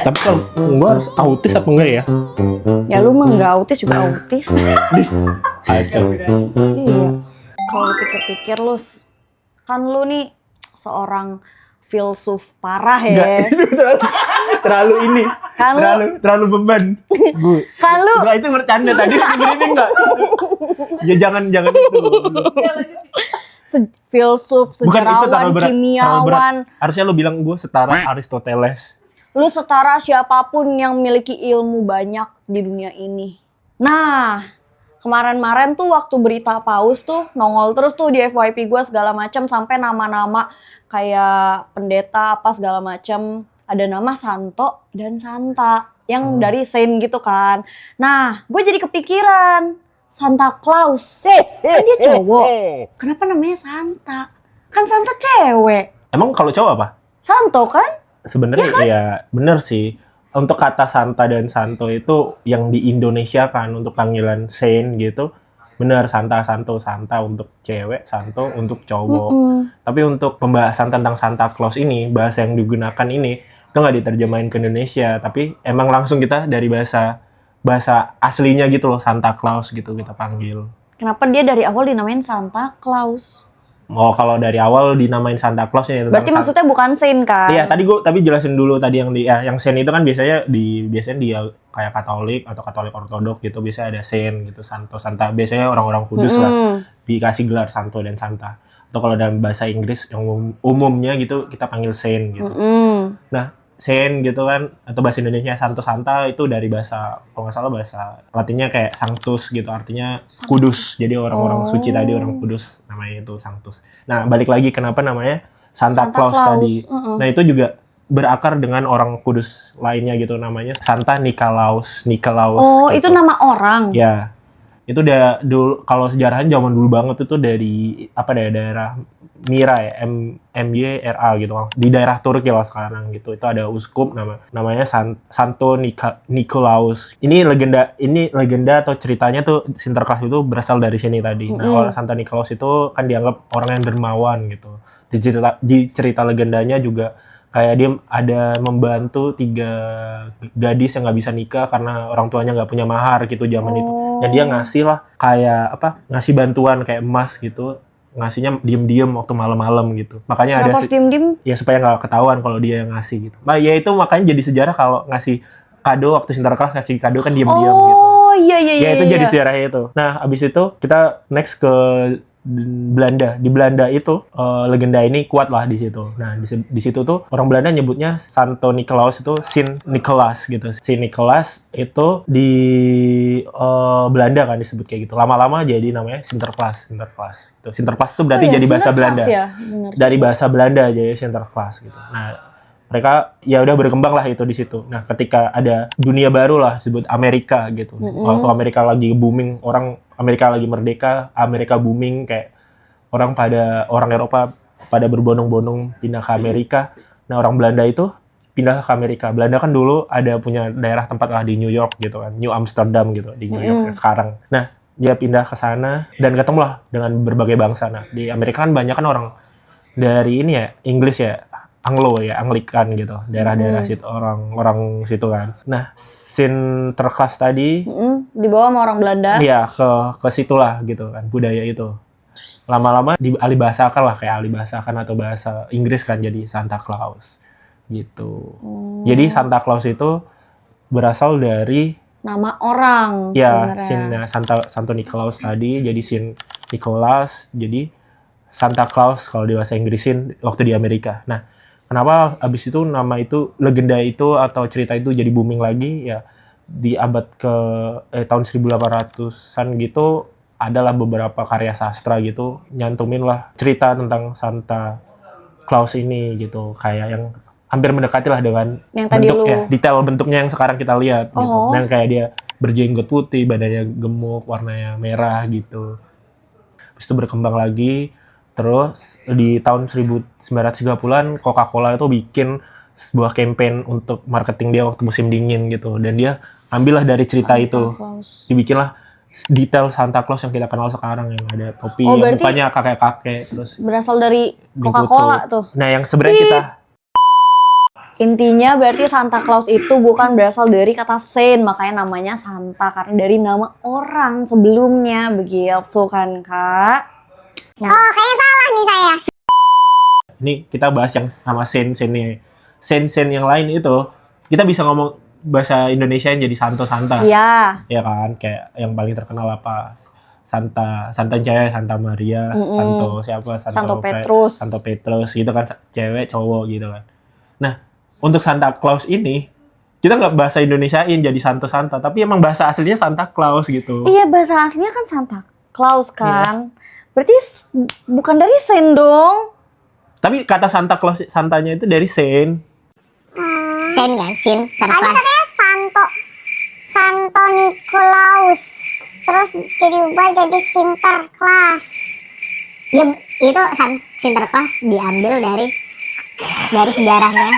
Tapi kalau gue harus autis apa enggak ya? Ya lu mah nggak autis juga autis. Kacau. Iya. Kalau lu pikir-pikir kan lu nih seorang filsuf parah ya. Enggak, itu terlalu ini. Kan terlalu beban. Gue. Kan lu Enggak, itu bercanda tadi sebenarnya enggak. Ya jangan itu. filsuf, Bukan itu terlalu sejarawan, berat. kimiawan. Harusnya lu bilang gue setara Aristoteles. Lu setara siapapun yang memiliki ilmu banyak di dunia ini. Nah, kemarin-kemarin tuh waktu berita paus tuh nongol terus tuh di FYP gue segala macam sampai nama-nama kayak pendeta apa segala macam. Ada nama Santo dan Santa yang dari saint gitu kan. Nah, gue jadi kepikiran Santa Claus. Kan dia cowok. Kenapa namanya Santa? Kan Santa cewek. Emang kalau cowok apa? Santo kan? Sebenarnya ya bener sih. Untuk kata Santa dan Santo itu yang di Indonesia kan untuk panggilan saint gitu. Bener, Santa, Santo, Santa untuk cewek, Santo untuk cowok. Tapi untuk pembahasan tentang Santa Claus ini, bahasa yang digunakan ini itu nggak diterjemahin ke Indonesia, tapi emang langsung kita dari bahasa aslinya gitu loh, Santa Claus gitu kita panggil. Kenapa dia dari awal dinamain Santa Claus? Oh, kalau dari awal dinamain Santa Claus ini tentang Berarti maksudnya bukan saint kan? Iya, tapi jelasin dulu tadi yang saint itu kan biasanya dia kayak Katolik atau Katolik Ortodok gitu, biasanya ada saint gitu, Santo, Santa. Biasanya orang-orang kudus lah dikasih gelar Santo dan Santa. Atau kalau dalam bahasa Inggris yang umumnya gitu kita panggil saint gitu. Nah, saint gitu kan atau bahasa Indonesia Santo Santa itu dari bahasa kalau nggak salah bahasa Latinnya kayak sanctus gitu, artinya kudus. Jadi orang-orang suci tadi, orang kudus, namanya itu sanctus. Nah, balik lagi kenapa namanya Santa Claus tadi. Nah, itu juga berakar dengan orang kudus lainnya gitu, namanya Santa Nikolaus. Oh, gitu. itu nama orang? Ya, itu udah dulu, kalau sejarahnya zaman dulu banget itu dari daerah Mira ya, MYRA gitu, di daerah Turki lah sekarang gitu. Itu ada uskup namanya Santo Nikolaus. Ini legenda atau ceritanya tuh Sinterklas itu berasal dari sini tadi. Nah, orang Santo Nikolaus itu kan dianggap orang yang dermawan gitu. Di cerita legendanya juga kayak dia ada membantu 3 gadis yang nggak bisa nikah karena orang tuanya nggak punya mahar gitu zaman itu. Dan dia ngasih lah kayak ngasih bantuan kayak emas gitu. Ngasihnya diem-diem waktu malam-malam gitu. Makanya kenapa harus diem-diem? Ya supaya nggak ketahuan kalau dia yang ngasih gitu. Nah, ya itu makanya jadi sejarah kalau ngasih kado waktu Sinterklas ngasih kado kan diem-diem gitu. Oh, iya. Ya itu jadi sejarahnya itu. Nah, abis itu kita next ke Belanda. Di Belanda itu legenda ini kuat lah di situ. Nah, di situ tuh orang Belanda nyebutnya Santo Nikolaus itu Sint Nicholas gitu. Sint Nicholas itu di Belanda kan disebut kayak gitu. Lama-lama jadi namanya Sinterklas gitu. Sinterklas itu berarti jadi bahasa Belanda. Ya? Dari bahasa Belanda jadi Sinterklas gitu. Nah, mereka ya udah berkembang lah itu di situ. Nah, ketika ada dunia baru lah disebut Amerika gitu. Waktu Amerika lagi booming, orang Amerika lagi merdeka, Amerika booming, kayak orang Eropa pada berbondong-bondong pindah ke Amerika. Nah, orang Belanda itu pindah ke Amerika. Belanda kan dulu ada punya daerah tempat lah di New York gitu kan, New Amsterdam gitu di New York sekarang. Nah, dia pindah ke sana dan ketemulah dengan berbagai bangsa. Nah, di Amerika kan banyak kan orang dari ini ya, Inggris ya, Anglikan gitu, daerah-daerah situ, orang situ kan. Nah, Sinterklas tadi dibawa sama orang Belanda. Iya, ke situlah gitu kan, budaya itu. Lama-lama dialihbahasakan lah, kayak alihbahasakan atau bahasa Inggris kan jadi Santa Claus gitu. Jadi Santa Claus itu berasal dari nama orang ya, sebenarnya. Santo Nikolaus tadi jadi Saint Nicholas, jadi Santa Claus kalau di bahasa Inggrisin waktu di Amerika. Nah, kenapa abis itu nama itu, legenda itu atau cerita itu jadi booming lagi ya di abad ke tahun 1800-an gitu, adalah beberapa karya sastra gitu nyantumin lah cerita tentang Santa Claus ini gitu, kayak yang hampir mendekati lah dengan yang tadi bentuknya, detail bentuknya yang sekarang kita lihat gitu. Dan kayak dia berjenggot putih, badannya gemuk, warnanya merah gitu. Terus itu berkembang lagi. Terus di tahun 1930-an Coca-Cola itu bikin sebuah campaign untuk marketing dia waktu musim dingin gitu. Dan dia ambillah dari cerita Santa itu. Claus. Dibikinlah detail Santa Claus yang kita kenal sekarang, yang ada topi, yang mukanya kakek-kakek, terus berasal dari Coca-Cola tuh. Nah, yang sebenarnya kita Intinya berarti Santa Claus itu bukan berasal dari kata saint, makanya namanya Santa karena dari nama orang sebelumnya, begitu kan Kak? Oh, kayaknya salah nih saya. Ini kita bahas yang sama saint-saintnya. Saint-saint yang lain itu kita bisa ngomong bahasa Indonesia yang jadi Santo-Santa. Iya. Ya kan, kayak yang paling terkenal apa? Santa cewek, Santa Maria, Santo siapa? Santo Petrus. Santo Petrus gitu kan, cewek cowok gitu kan. Nah, untuk Santa Claus ini kita nggak bahasa Indonesiain jadi Santo-Santa, tapi emang bahasa aslinya Santa Claus gitu. Iya, bahasa aslinya kan Santa Claus kan. Berarti bukan dari saint dong. Tapi kata Santa Claus, Santanya itu dari saint. Sin kan, Sin Tadi terkelas. katanya Santo Nikolaus. Terus jadi ubah jadi Sinterklas. Ya, itu Sinterklas diambil dari sejarahnya.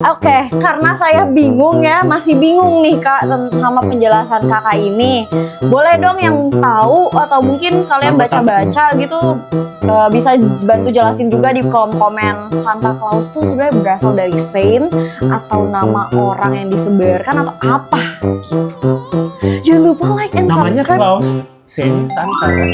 Oke, karena saya bingung ya, masih bingung nih Kak sama penjelasan Kakak ini. Boleh dong yang tahu atau mungkin kalian baca-baca gitu bisa bantu jelasin juga di kolom komen Santa Claus tuh sebenarnya berasal dari saint atau nama orang yang disebarkan atau apa gitu. Jangan lupa like and Namanya subscribe. Claus, saint Santa kan.